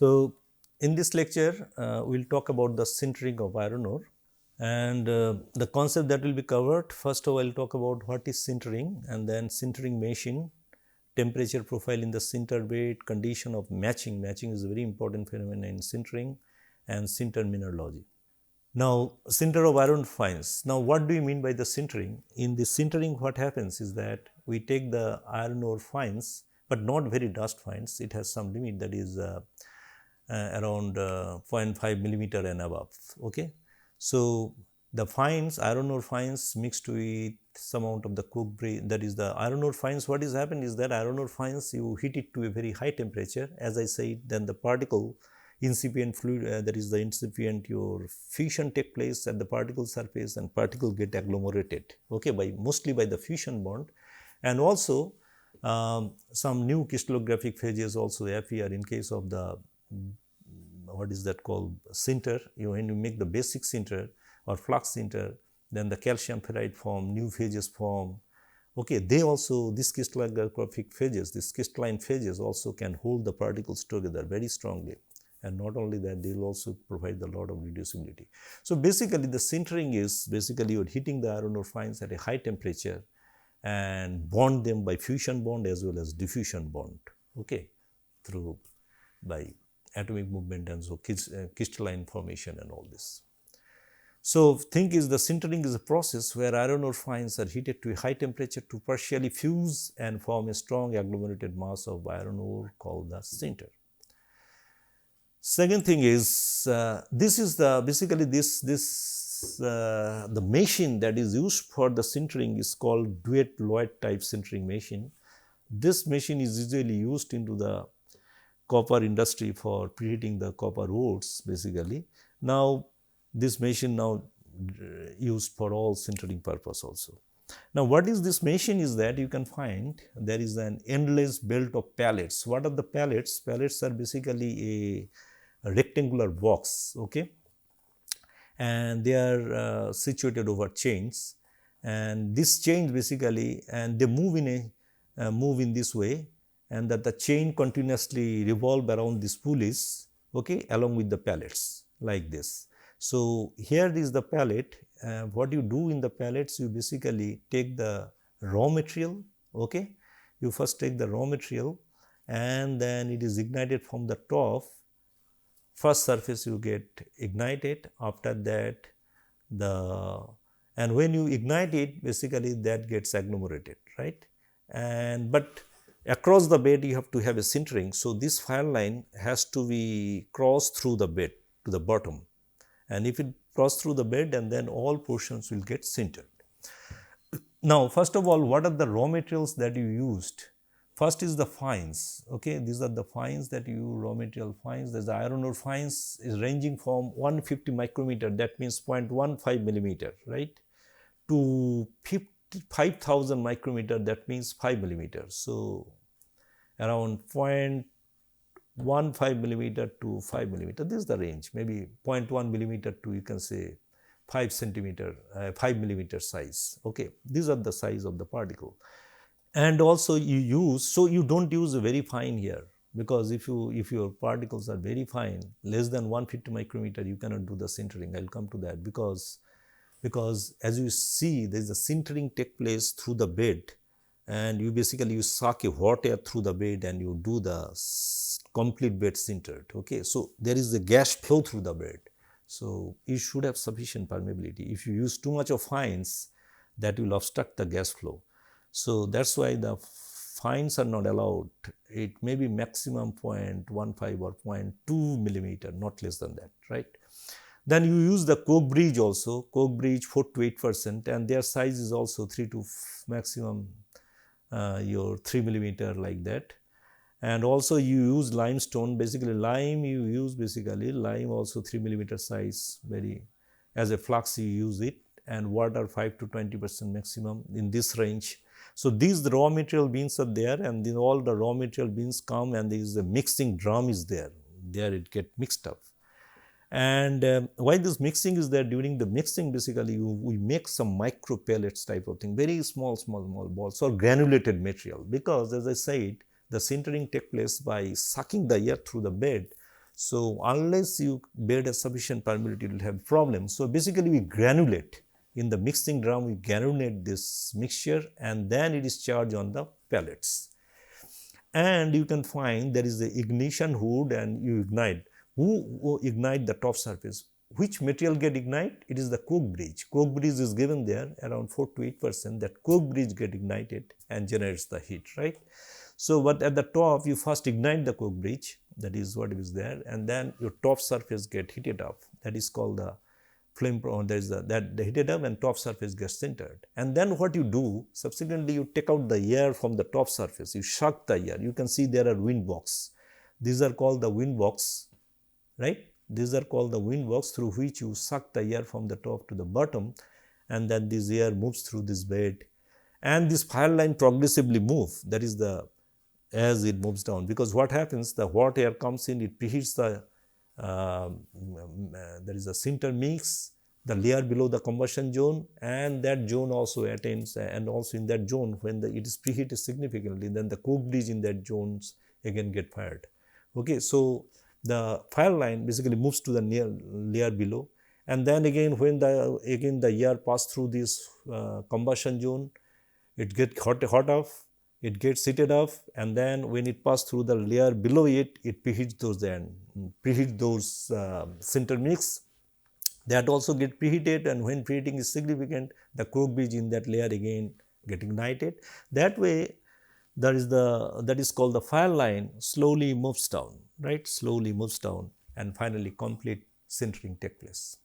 So, in this lecture, we will talk about the sintering of iron ore, and the concept that will be covered. First of all, I will talk about what is sintering, and then sintering machine, temperature profile in the sinter bed, condition of matching. Matching is a very important phenomenon in sintering, and sinter mineralogy. Now, sinter of iron fines. Now, what do you mean by the sintering? In the sintering, what happens is that we take the iron ore fines, but not very dust fines. It has some limit, that is around 0.5 millimeter and above. Okay. So, the fines, iron ore fines mixed with some amount of the coke bridge, that is the iron ore fines. What is happened is that iron ore fines, you heat it to a very high temperature. As I said, then the particle incipient fluid, that is the incipient, your fusion take place at the particle surface, and particle get agglomerated, okay, by mostly by the fusion bond. And also some new crystallographic phases also appear in case of the what is that called sinter. When you make the basic sinter or flux sinter, then the calcium ferrite form, new phases form. Okay, they also, these crystallographic phases, these crystalline phases also can hold the particles together very strongly. And not only that, they will also provide a lot of reducibility. So, basically the sintering is basically you are heating the iron ore fines at a high temperature and bond them by fusion bond as well as diffusion bond, okay, through by atomic movement and so crystalline formation and all this. So, thing is, the sintering is a process where iron ore fines are heated to a high temperature to partially fuse and form a strong agglomerated mass of iron ore called the sinter. Second thing is, this is the basically the machine that is used for the sintering is called duet Lloyd type sintering machine. This machine is usually used into the copper industry for preheating the copper ores basically. Now, this machine now used for all sintering purpose also. Now, what is this machine is that you can find there is an endless belt of pallets. What are the pallets? Pallets are basically a rectangular box, okay, and they are situated over chains, and this chain basically, and they move in a move in this way, and that the chain continuously revolve around these pulleys, okay, along with the pallets like this. So, here is the pallet. What you do in the pallets, you basically take the raw material, okay, you first take the raw material and then it is ignited from the top. First surface you get ignited, after that and when you ignite it, basically that gets agglomerated, right, and but across the bed you have to have a sintering. So, this fire line has to be crossed through the bed to the bottom, and if it cross through the bed, and then all portions will get sintered. Now, first of all, what are the raw materials that you used? First is the fines, okay, these are the fines that you raw material fines. There is the iron ore fines is ranging from 150 micrometer, that means 0.15 millimeter, right, to 5,000 micrometer, that means 5 millimeter. So, around 0.15 millimeter to 5 millimeter, this is the range, maybe 0.1 millimeter to you can say 5 centimeter, 5 millimeter size, okay, these are the size of the particle. And also you use, so you do not use very fine here, because if your particles are very fine, less than 150 micrometer, you cannot do the sintering. I will come to that, because as you see, there is a sintering take place through the bed, and you basically you suck a hot air through the bed and you do the complete bed sintered, okay. So, there is a gas flow through the bed. So, you should have sufficient permeability. If you use too much of fines, that will obstruct the gas flow. So, that is why the fines are not allowed. It may be maximum 0.15 or 0.2 millimeter, not less than that, right. Then you use the coke bridge also, coke bridge 4 to 8%, and their size is also 3 to maximum your 3 millimeter like that. And also you use limestone, basically lime you use, basically lime also 3 millimeter size, very as a flux you use it, and water 5 to 20% maximum in this range. So, these raw material beans are there, and then all the raw material beans come, and there is a mixing drum is there it get mixed up. And why this mixing is there? During the mixing, basically we make some micro pellets type of thing, very small balls or granulated material, because as I said, the sintering takes place by sucking the air through the bed. So unless you bed a sufficient permeability, it will have problems. So basically we granulate. In the mixing drum, we granulate this mixture and then it is charged on the pellets. And you can find there is the ignition hood and you ignite. Who ignite the top surface? Which material get ignite? It is the coke bridge. Coke bridge is given there around 4 to 8%. That coke bridge get ignited and generates the heat, right? So, but at the top you first ignite the coke bridge, that is what is there, and then your top surface get heated up. That is called the flame. There is that the heated up and top surface gets sintered. And then what you do subsequently, you take out the air from the top surface. You suck the air. You can see there are wind box. These are called the wind box, right? These are called the wind box through which you suck the air from the top to the bottom, and then this air moves through this bed, and this fire line progressively move. That is the as it moves down, because what happens, the hot air comes in, it preheats the there is a sinter mix, the layer below the combustion zone, and that zone also attains, and also in that zone when it is preheated significantly, then the coke bridge in that zones again get fired. Okay, so the fire line basically moves to the layer below, and then again when the air pass through this combustion zone, it get hot off, it gets heated up, and then when it passes through the layer below it, it preheats those sinter mix. That also get preheated, and when preheating is significant, the coke bridge in that layer again get ignited. That way, that is called the fire line slowly moves down, right? Slowly moves down, and finally complete sintering takes place.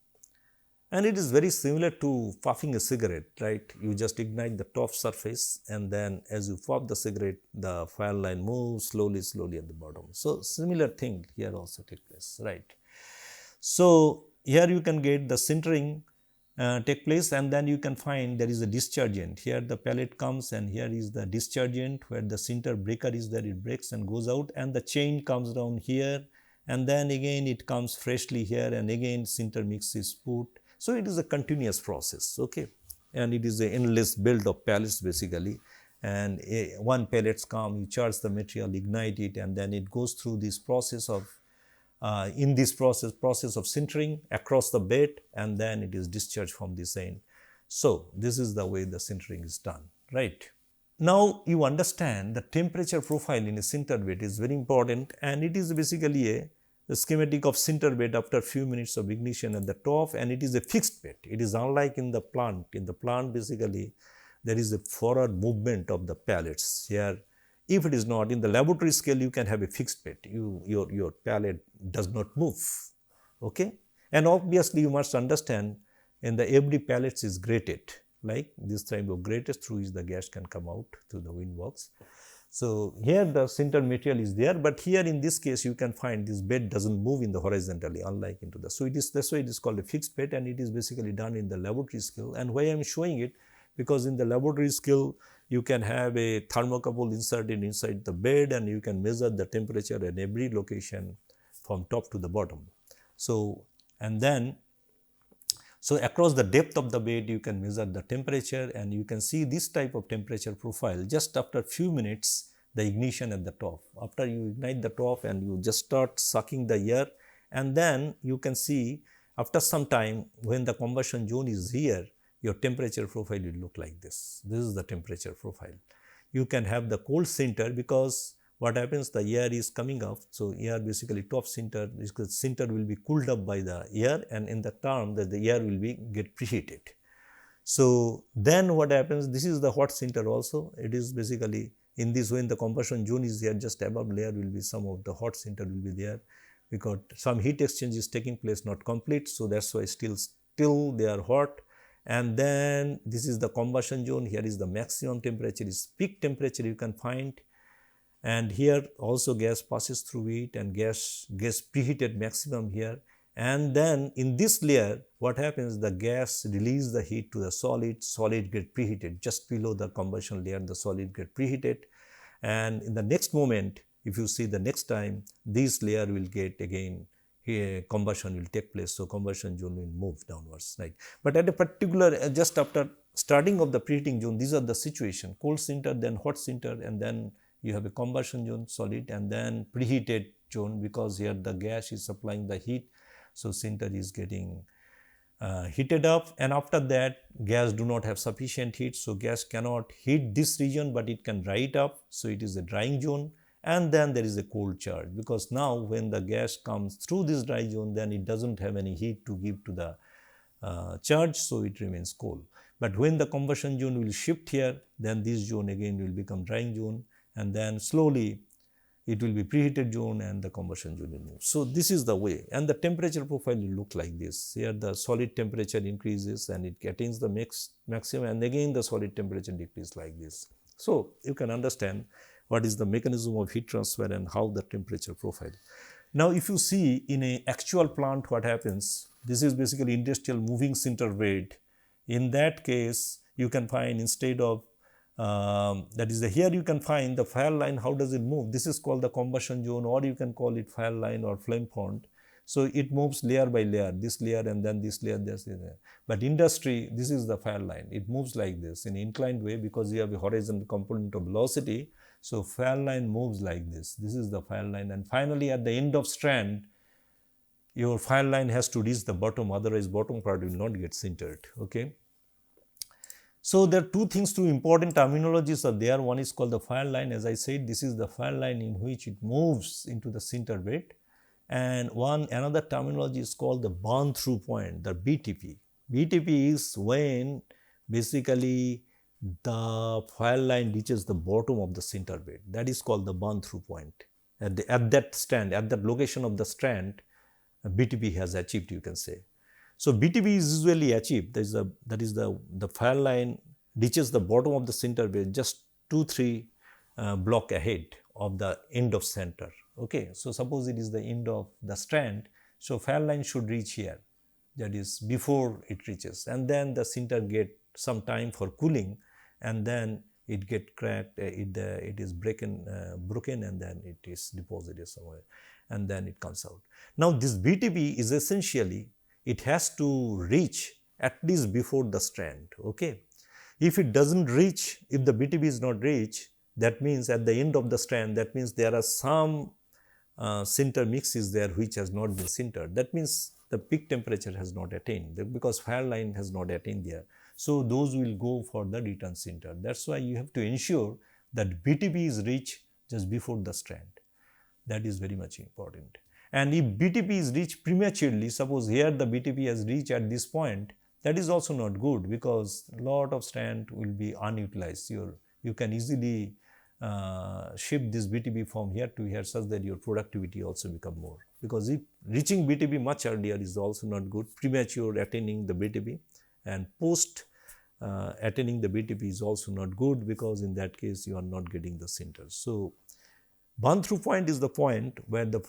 And it is very similar to puffing a cigarette, right? You just ignite the top surface, and then as you puff the cigarette, the fire line moves slowly at the bottom. So similar thing here also takes place, right? So here you can get the sintering take place, and then you can find there is a dischargeant. Here the pellet comes, and here is the dischargeant where the sinter breaker is there, it breaks and goes out, and the chain comes down here, and then again it comes freshly here, and again sinter mix is put. So it is a continuous process, okay, and it is an endless build of pellets basically, and one pellets come, you charge the material, ignite it, and then it goes through this process of in this process of sintering across the bed, and then it is discharged from this end. So this is the way the sintering is done, right? Now you understand the temperature profile in a sinter bed is very important, and it is basically the schematic of sinter bed after few minutes of ignition at the top, and it is a fixed bed. It is unlike in the plant. In the plant basically there is a forward movement of the pellets. Here, if it is not in the laboratory scale, you can have a fixed bed. Your pellet does not move, okay? And obviously you must understand in the every pellets is grated, like this type of grated through which the gas can come out through the wind box. So here the sinter material is there, but here in this case you can find this bed doesn't move in the horizontally, unlike into the. So it is, that's why it is called a fixed bed, and it is basically done in the laboratory scale. And why I am showing it, because in the laboratory scale you can have a thermocouple inserted inside the bed, and you can measure the temperature at every location from top to the bottom. So and then so across the depth of the bed you can measure the temperature, and you can see this type of temperature profile just after few minutes the ignition at the top. After you ignite the top and you just start sucking the air, and then you can see after some time when the combustion zone is here, your temperature profile will look like this. This is the temperature profile. You can have the cold sinter, because what happens, the air is coming up. So air basically top sinter, because sinter will be cooled up by the air, and in the term that the air will be get preheated. So then what happens, this is the hot sinter also. It is basically in this, when the combustion zone is here, just above layer will be some of the hot sinter will be there, because some heat exchange is taking place, not complete. So that's why still they are hot. And then this is the combustion zone. Here is the maximum temperature, is peak temperature you can find, and here also gas passes through it, and gas preheated maximum here. And then in this layer what happens, the gas release the heat to the solid get preheated. Just below the combustion layer the solid get preheated, and in the next moment, if you see the next time, this layer will get again, here combustion will take place. So combustion zone will move downwards, right? But at a particular, just after starting of the preheating zone, these are the situation: cold sinter, then hot sinter, and then you have a combustion zone solid, and then preheated zone, because here the gas is supplying the heat. So sinter is getting heated up, and after that gas do not have sufficient heat, so gas cannot heat this region, but it can dry it up, so it is a drying zone. And then there is a cold charge, because now when the gas comes through this dry zone, then it doesn't have any heat to give to the charge, so it remains cold. But when the combustion zone will shift here, then this zone again will become drying zone, and then slowly it will be preheated zone and the combustion zone will move. So this is the way, and the temperature profile will look like this. Here the solid temperature increases and it attains the maximum, and again the solid temperature decreases like this. So you can understand what is the mechanism of heat transfer and how the temperature profile. Now if you see in a actual plant what happens, this is basically industrial moving sinter bed. In that case you can find, instead of that is here you can find the fire line. How does it move? This is called the combustion zone, or you can call it fire line or flame front. So it moves layer by layer, this layer and then this layer, this layer. But industry, this is the fire line. It moves like this in inclined way, because you have a horizontal component of velocity. So fire line moves like this. This is the fire line, and finally at the end of strand, your fire line has to reach the bottom, otherwise bottom part will not get sintered. Okay. So there are two important terminologies are there. One is called the fire line. As I said, this is the fire line in which it moves into the sinter bed. And another terminology is called the burn through point, the BTP. BTP is when basically the fire line reaches the bottom of the sinter bed. That is called the burn through point. At that location of the strand, BTP has achieved, you can say. So BTP is usually achieved. That is the fire line reaches the bottom of the sinter bed just 2-3 block ahead of the end of center. Okay. So suppose it is the end of the strand, so fire line should reach here, that is before it reaches, and then the sinter get some time for cooling, and then it get cracked, it is broken, and then it is deposited somewhere, and then it comes out. Now this BTP is essentially, it has to reach at least before the strand. Okay. If it doesn't reach, if the BTP is not reached, that means at the end of the strand, that means there are some sinter mixes there which has not been sintered. That means the peak temperature has not attained, because fire line has not attained there. So those will go for the return sinter. That's why you have to ensure that BTP is reached just before the strand. That is very much important. And if BTP is reached prematurely, suppose here the BTP has reached at this point, that is also not good, because a lot of strand will be unutilized. You can easily shift this BTP from here to here, such that your productivity also become more. Because if reaching BTP much earlier is also not good, premature attaining the BTP, and post attaining the BTP is also not good, because in that case you are not getting the sinter. So burn through point is the point where the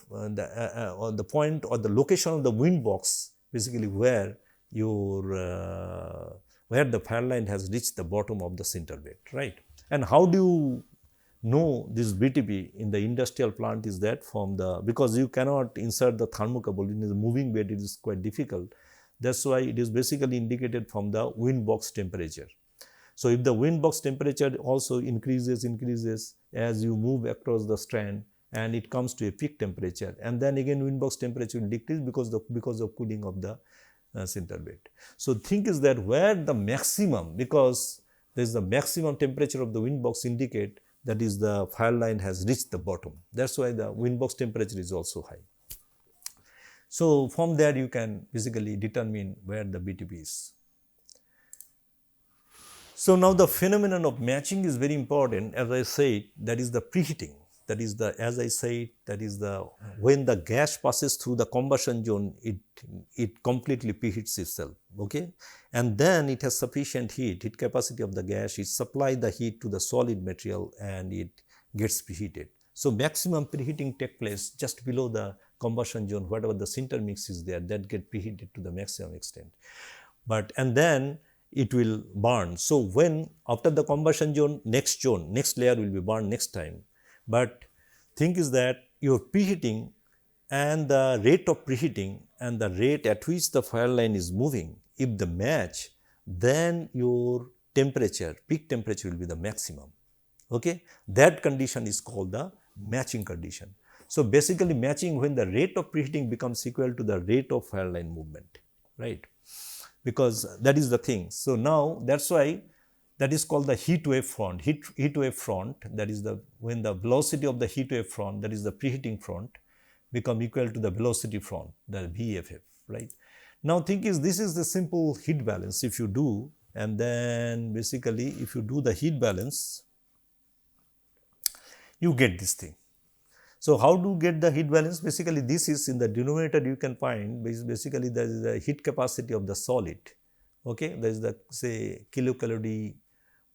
point or the location of the wind box, basically where your where the fire line has reached the bottom of the sinter bed, right? And how do you know this BTP in the industrial plant is that because you cannot insert the thermocouple in the moving bed, it is quite difficult. That's why it is basically indicated from the wind box temperature. So if the wind box temperature also increases as you move across the strand, and it comes to a peak temperature, and then again wind box temperature will decrease because of cooling of the sinter bed. So think is that where the maximum, because there is the maximum temperature of the wind box indicate, that is the fire line has reached the bottom. That's why the wind box temperature is also high. So from there you can basically determine where the BTP is. So now the phenomenon of matching is very important. As I said, that is the preheating. That is the, as I said, that is the, when the gas passes through the combustion zone, it completely preheats itself, okay? And then it has sufficient heat capacity of the gas, it supplies the heat to the solid material and it gets preheated. So maximum preheating takes place just below the combustion zone, whatever the sinter mix is there, that get preheated to the maximum extent. And then it will burn. So when after the combustion zone, next layer will be burned next time. But thing is that your preheating and the rate of preheating and the rate at which the fire line is moving, if the match, then your temperature, peak temperature will be the maximum. Okay, that condition is called the matching condition. So basically matching when the rate of preheating becomes equal to the rate of fire line movement, right? Because that is the thing. So now that's why that is called the heat wave front. Heat wave front, that is the when the velocity of the heat wave front, that is the preheating front, become equal to the velocity front, the VFF, right? Now think is this is the simple heat balance if you do, and then basically if you do the heat balance, you get this thing. So how do you get the heat balance? Basically this is in the denominator you can find basically there is the heat capacity of the solid, okay, there is the say kilocalorie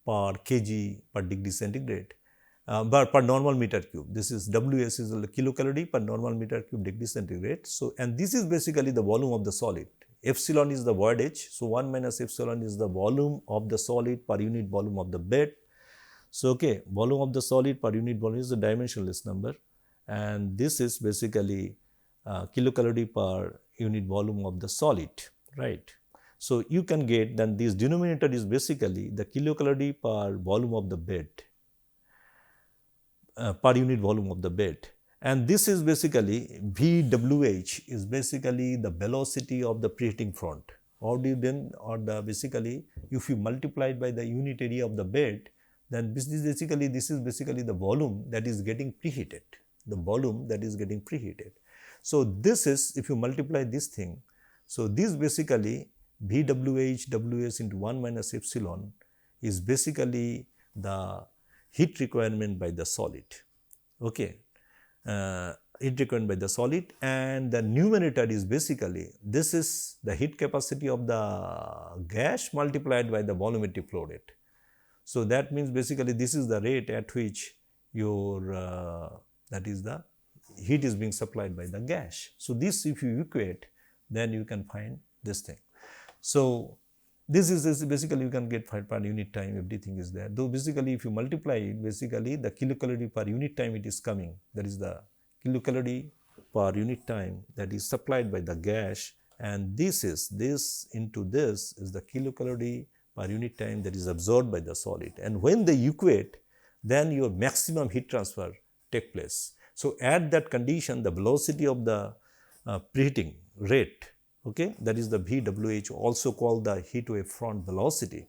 per kg per degree centigrade per normal meter cube. This is Ws is kilocalorie per normal meter cube degree centigrade. So and this is basically the volume of the solid. Epsilon is the voidage. So 1 minus epsilon is the volume of the solid per unit volume of the bed. So okay, volume of the solid per unit volume is the dimensionless number, and this is basically kilocalorie per unit volume of the solid, right? So you can get then this denominator is basically the kilocalorie per volume of the bed, per unit volume of the bed, and this is basically VWH is basically the velocity of the preheating front. Or do you then, or the basically if you multiply it by the unit area of the bed, then this is basically the volume that is getting preheated, the volume that is getting preheated. So this is if you multiply this thing, so this basically VWH Ws into 1 minus epsilon is basically the heat requirement by the solid, okay, heat requirement by the solid, and the numerator is basically this is the heat capacity of the gas multiplied by the volumetric flow rate. So that means basically this is the rate at which your that is the heat is being supplied by the gas. So this if you equate, then you can find this thing. So this is basically you can get per unit time, everything is there. Though basically if you multiply it, basically the kilocalorie per unit time it is coming, that is the kilocalorie per unit time that is supplied by the gas, and this into this is the kilocalorie per unit time that is absorbed by the solid. And when they equate, then your maximum heat transfer take place. So at that condition, the velocity of the preheating rate, okay, that is the VWH, also called the heat wave front velocity,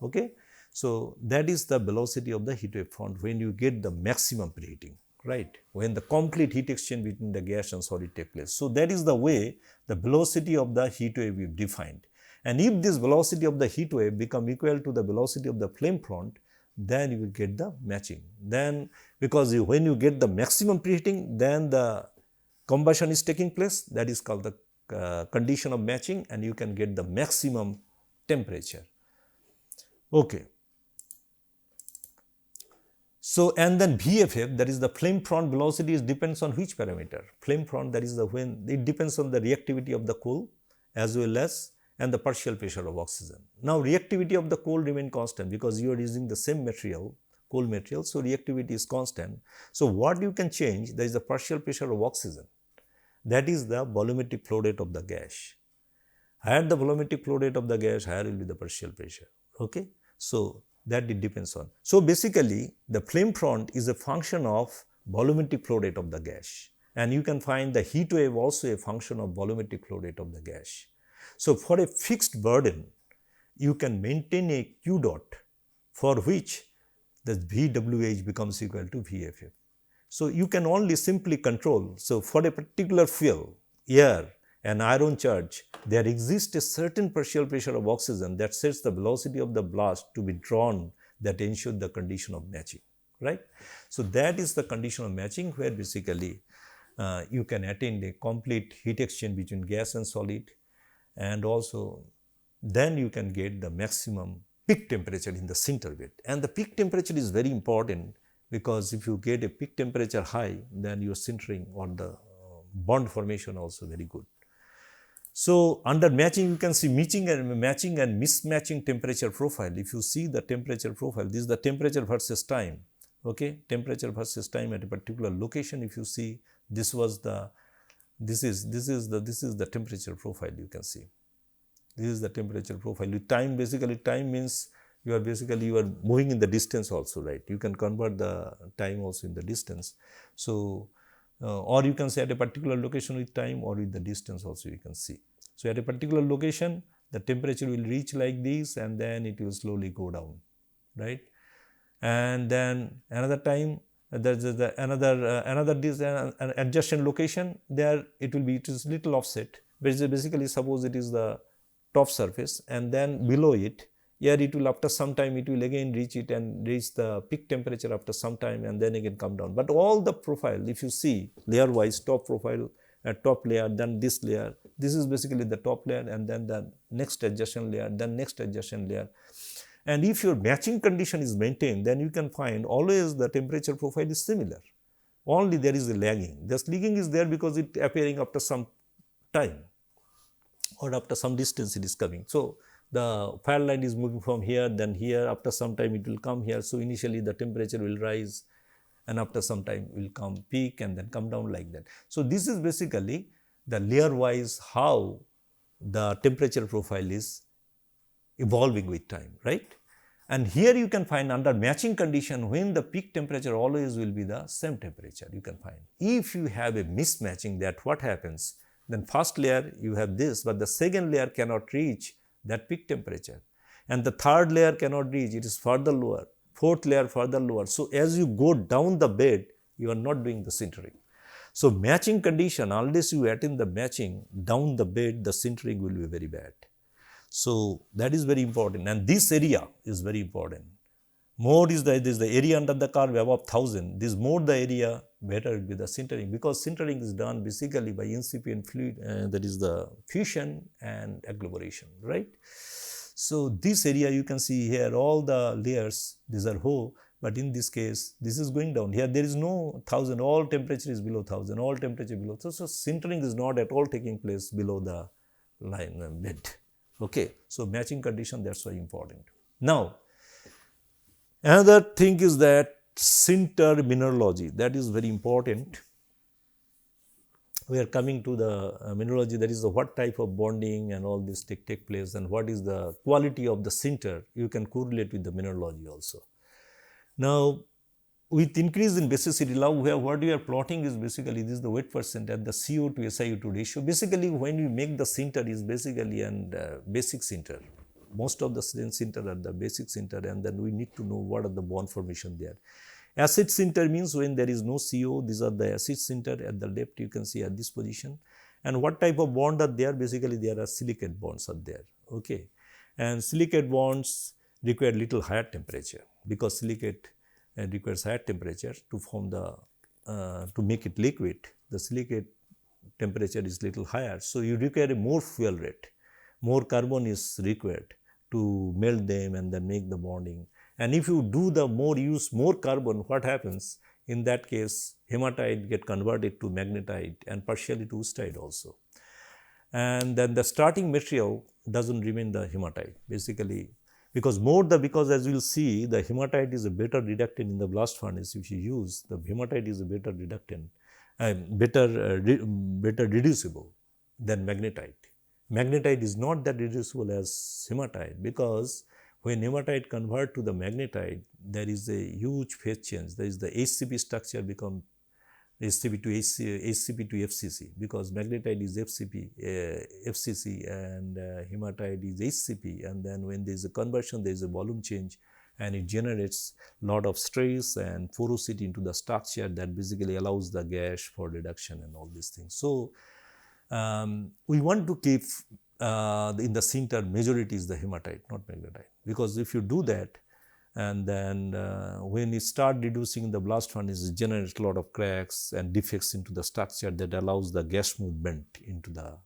okay. So that is the velocity of the heat wave front when you get the maximum preheating, right, when the complete heat exchange between the gas and solid take place. So that is the way the velocity of the heat wave is defined. And if this velocity of the heat wave become equal to the velocity of the flame front, then you will get the matching. Then because when you get the maximum preheating, then the combustion is taking place, that is called the condition of matching, and you can get the maximum temperature, okay. So and then VFF, that is the flame front velocity, is depends on which parameter? Flame front, that is the when it depends on the reactivity of the coal as well as and the partial pressure of oxygen. Now reactivity of the coal remain constant because you are using the same material, coal material, so reactivity is constant. So what you can change, there is the partial pressure of oxygen, that is the volumetric flow rate of the gas. Higher the volumetric flow rate of the gas, higher will be the partial pressure, okay. So that it depends on. So basically the flame front is a function of volumetric flow rate of the gas, and you can find the heat wave also a function of volumetric flow rate of the gas. So for a fixed burden, you can maintain a Q dot for which the VWH becomes equal to VFF. So you can only simply control. So for a particular fuel, air and iron charge, there exists a certain partial pressure of oxygen that sets the velocity of the blast to be drawn that ensure the condition of matching, right. So that is the condition of matching where basically you can attain a complete heat exchange between gas and solid, and also then you can get the maximum peak temperature in the sinter bed. And the peak temperature is very important because if you get a peak temperature high, then your sintering or the bond formation also very good. So under matching, you can see matching and mismatching temperature profile. If you see the temperature profile, this is the temperature versus time, okay, temperature versus time at a particular location. If you see, this was the this is the temperature profile. You can see this is the temperature profile. With time, basically time means you are moving in the distance also, right. You can convert the time also in the distance. So or you can say at a particular location with time or with the distance also you can see. So, at a particular location the temperature will reach like this and then it will slowly go down, right. And then another time there is another adjacent location, there it is little offset, basically suppose it is the top surface and then below it, here it will after some time it will again reach it and reach the peak temperature after some time and then again come down. But all the profile if you see layer wise, top profile, top layer, then this layer, this is basically the top layer and then the next adjacent layer, then next adjacent layer. And if your matching condition is maintained, then you can find always the temperature profile is similar, only there is a lagging. This lagging is there because it appearing after some time or after some distance it is coming. So, the fire line is moving from here, then here, after some time it will come here. So, initially the temperature will rise and after some time will come peak and then come down like that. So, this is basically the layer wise how the temperature profile is evolving with time, right. And here you can find under matching condition when the peak temperature always will be the same temperature you can find. If you have a mismatching, that what happens, then first layer you have this, but the second layer cannot reach that peak temperature and the third layer cannot reach, it is further lower, fourth layer further lower. So, as you go down the bed you are not doing the sintering. So, matching condition, unless you attain the matching down the bed, the sintering will be very bad. So, that is very important and this area is very important. More is the area under the curve above 1000, this more the area better will be the sintering, because sintering is done basically by incipient fluid, that is the fusion and agglomeration, right. So, this area you can see here all the layers, these are Ho, but in this case this is going down, here there is no 1000, all temperature is below 1000, all temperature below. So, sintering is not at all taking place below the line bed. Okay. So, matching condition, that is why important. Now, another thing is that Sinter mineralogy, that is very important. We are coming to the mineralogy, that is the what type of bonding and all this take place and what is the quality of the sinter, you can correlate with the mineralogy also. Now, with increase in basicity, now what we are plotting is basically this is the weight percent at the CO to SiO2 ratio. Basically, when we make the sinter is basically and basic sinter. Most of the sinter are the basic sinter and then we need to know what are the bond formation there. Acid sinter means when there is no CO, these are the acid sinter at the depth you can see at this position. And what type of bond are there? Basically, there are silicate bonds are there. Okay. And silicate bonds require little higher temperature because silicate requires higher temperature to form the to make it liquid. The silicate temperature is little higher. So, you require a more fuel rate, more carbon is required to melt them and then make the bonding. And if you do the use more carbon, what happens? In that case, hematite get converted to magnetite and partially to woostite also. And then the starting material does not remain the hematite basically, because as you will see the hematite is a better reductant in the blast furnace. If you use the hematite is a better reductant, better reducible than magnetite. Magnetite is not that reducible as hematite, because when hematite convert to the magnetite, there is a huge phase change. There is the HCP structure become HCP to FCC, because magnetite is FCC and hematite is HCP, and then when there is a conversion there is a volume change and it generates lot of stress and porosity into the structure that basically allows the gas for reduction and all these things. So, we want to keep in the sinter majority is the hematite, not magnetite, because if you do that and then when you start reducing the blast furnace, it generates a lot of cracks and defects into the structure that allows the gas movement into the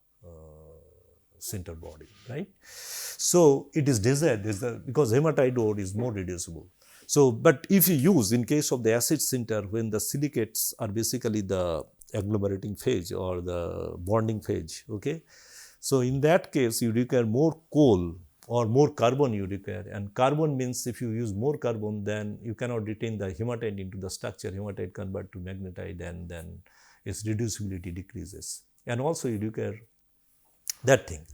sinter body, right. So, it is desired because hematite ore is more reducible. So, but if you use in case of the acid sinter, when the silicates are basically the agglomerating phase or the bonding phase, okay. So, in that case you require more coal or more carbon you require, and carbon means if you use more carbon then you cannot retain the hematite into the structure, hematite convert to magnetite and then its reducibility decreases, and also you require that thing.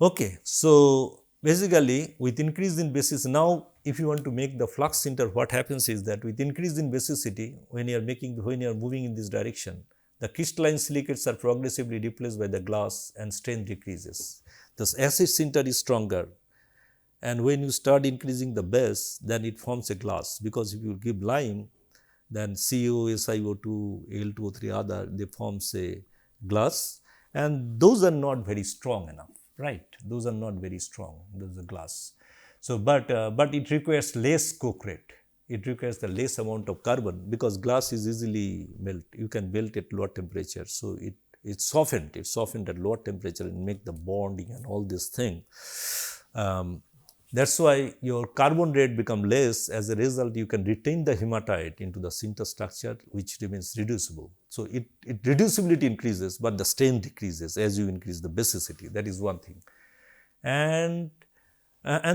Okay. So, basically with increase in basis, now if you want to make the flux sinter, what happens is that with increase in basicity, when you are moving in this direction, the crystalline silicates are progressively replaced by the glass and strength decreases. Thus, acid sinter is stronger, and when you start increasing the base, then it forms a glass, because if you give lime, then CO, SiO2, Al2O3 other, they forms a glass, and those are not very strong enough, right? Those are not very strong, those are glass. So, but it requires less coke rate. It requires the less amount of carbon, because glass is easily melt. You can melt at lower temperature. So, it's softened at lower temperature and make the bonding and all this thing. That's why your carbon rate become less. As a result, you can retain the hematite into the sinter structure, which remains reducible. So, it reducibility increases, but the strength decreases as you increase the basicity. That is one thing. And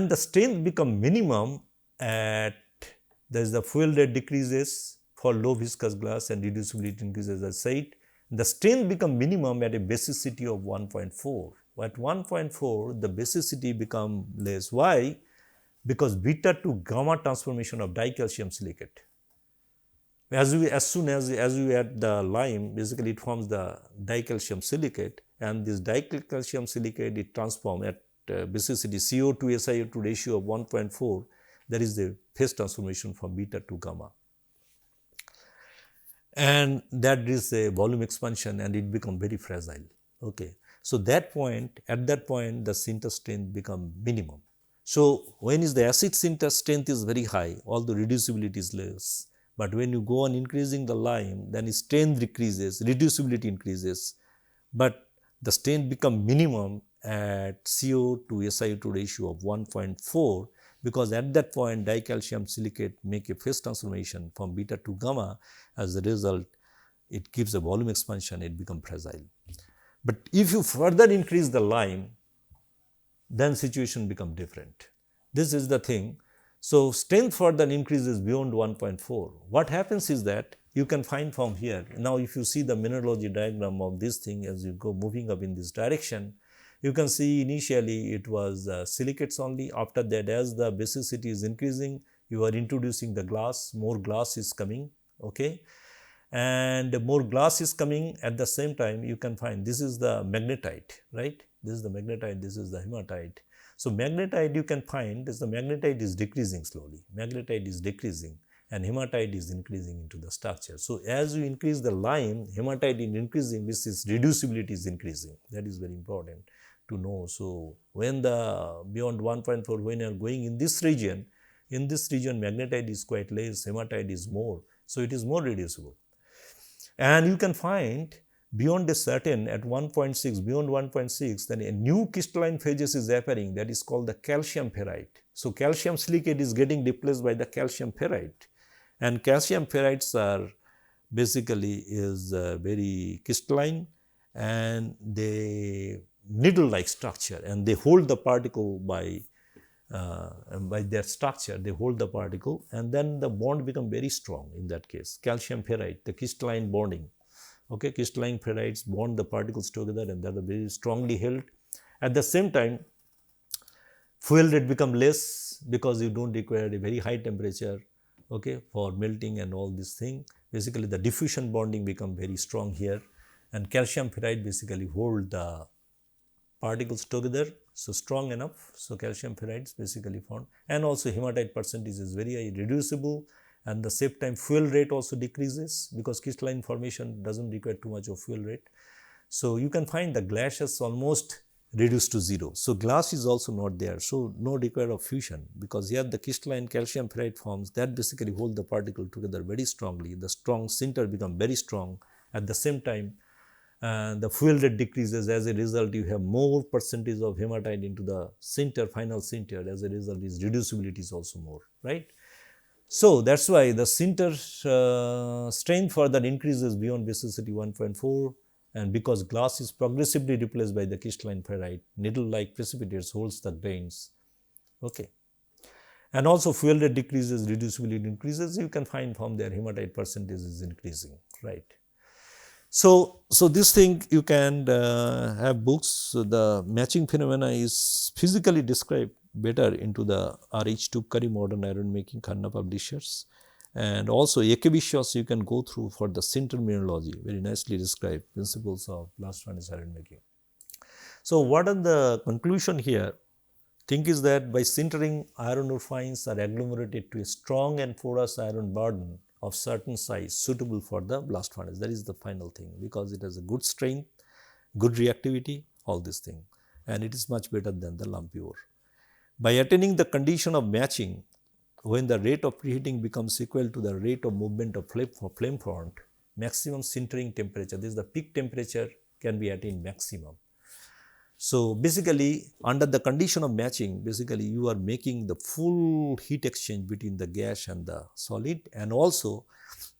the strength become minimum at, there is the fuel rate decreases for low viscous glass and reducibility increases, as I said. The strength become minimum at a basicity of 1.4. At 1.4, the basicity become less. Why? Because beta to gamma transformation of dicalcium silicate. As soon as you add the lime, basically it forms the dicalcium silicate, and this dicalcium silicate, it transforms at basicity CO to SiO2 ratio of 1.4. There is the phase transformation from beta to gamma, and that is a volume expansion, and it becomes very fragile. Okay. So, at that point, the sinter strength become minimum. So, when is the acid sinter strength is very high, although reducibility is less. But when you go on increasing the lime, then strength decreases, reducibility increases, but the strength become minimum at CO to SiO2 ratio of 1.4, because at that point dicalcium silicate make a phase transformation from beta to gamma. As a result, it gives a volume expansion, it becomes fragile. But if you further increase the lime, then situation become different. This is the thing. So, strength further increases beyond 1.4. What happens is that you can find from here. Now, if you see the mineralogy diagram of this thing, as you go moving up in this direction, you can see initially it was silicates only. After that, as the basicity is increasing, you are introducing the glass, more glass is coming, okay, and more glass is coming. At the same time, you can find this is the magnetite, right? This is the magnetite, this is the hematite. So, magnetite you can find is the magnetite is decreasing slowly, magnetite is decreasing, and hematite is increasing into the structure. So, as you increase the lime, hematite is increasing, which is reducibility is increasing. That is very important to know. So, when the beyond 1.4, when you are going in this region, magnetite is quite less, hematite is more. So, it is more reducible. And you can find beyond a certain at 1.6, beyond 1.6, then a new crystalline phases is appearing, that is called the calcium ferrite. So, calcium silicate is getting replaced by the calcium ferrite, and calcium ferrites are basically is very crystalline, and they needle like structure, and they hold the particle by their structure, they hold the particle, and then the bond become very strong in that case. Calcium ferrite, the crystalline bonding, okay, crystalline ferrites bond the particles together, and that are very strongly held. At the same time, fuel rate become less, because you don't require a very high temperature, okay, for melting and all this thing. Basically, the diffusion bonding become very strong here, and calcium ferrite basically hold the particles together, so strong enough. So, calcium ferrites basically found, and also hematite percentage is very high, reducible, and the same time fuel rate also decreases, because crystalline formation does not require too much of fuel rate. So, you can find the glass is almost reduced to 0. So, glass is also not there. So, no require of fusion, because here the crystalline calcium ferrite forms that basically hold the particle together very strongly. The strong sinter become very strong. At the same time, the fuel rate decreases. As a result, you have more percentage of hematite into the sinter, final sinter. As a result, its reducibility is also more, right? So, that is why the sinter strength further increases beyond basicity 1.4, and because glass is progressively replaced by the crystalline ferrite, needle-like precipitates holds the grains, okay. And also fuel rate decreases, reducibility increases, you can find from there hematite percentage is increasing, right. So, this thing you can have books. So, the matching phenomena is physically described better into the RH Tube Curry Modern Iron Making Khanna publishers. And also Ekebishos you can go through for the Sinter Mineralogy, very nicely described principles of blast furnace iron making. So what are the conclusion here? Thing is that by sintering, iron ore fines are agglomerated to a strong and porous iron burden of certain size suitable for the blast furnace. That is the final thing, because it has a good strength, good reactivity, all these things, and it is much better than the lumpy ore. By attaining the condition of matching, when the rate of preheating becomes equal to the rate of movement of flame front, maximum sintering temperature, this is the peak temperature, can be attained maximum. So basically, under the condition of matching, basically you are making the full heat exchange between the gas and the solid, and also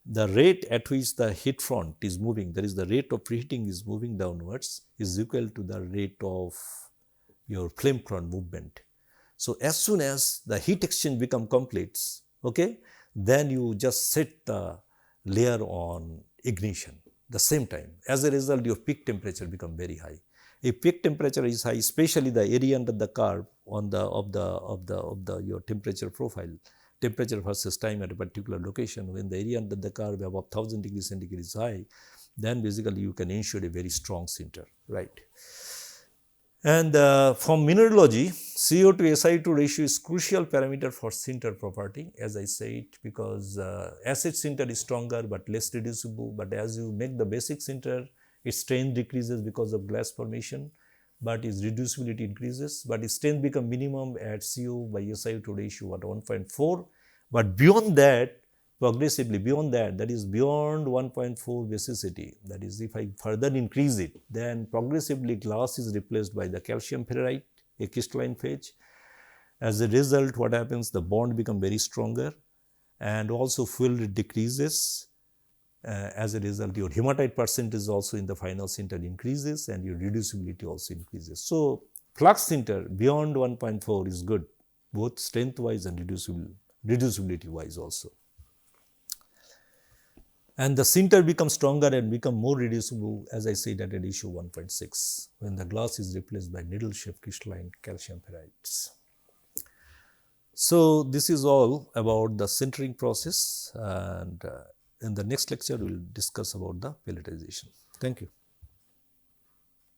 the rate at which the heat front is moving, that is the rate of preheating is moving downwards, is equal to the rate of your flame front movement. So as soon as the heat exchange become complete, okay, then you just set the layer on ignition the same time. As a result, your peak temperature become very high. If peak temperature is high, especially the area under the curve on the your temperature profile, temperature versus time at a particular location, when the area under the curve above 1000 degrees centigrade is high, then basically you can ensure a very strong sinter, right? And from mineralogy, CO to Si2 ratio is crucial parameter for sinter property, as I said, because acid sinter is stronger but less reducible. But as you make the basic sinter, its strength decreases because of glass formation, but its reducibility increases. But its strength becomes minimum at CO by Si2 ratio at 1.4. But beyond that, progressively beyond that, that is beyond 1.4 basicity, that is if I further increase it, then progressively glass is replaced by the calcium ferrite, a crystalline phase. As a result, what happens? The bond become very stronger, and also fuel decreases. As a result, your hematite percentage also in the final sinter increases, and your reducibility also increases. So flux sinter beyond 1.4 is good, both strength wise and reducibility wise also. And the sinter becomes stronger and become more reducible, as I said, at a ratio 1.6 when the glass is replaced by needle shaped crystalline calcium ferrites. So this is all about the sintering process, and in the next lecture we will discuss about the pelletization. Thank you.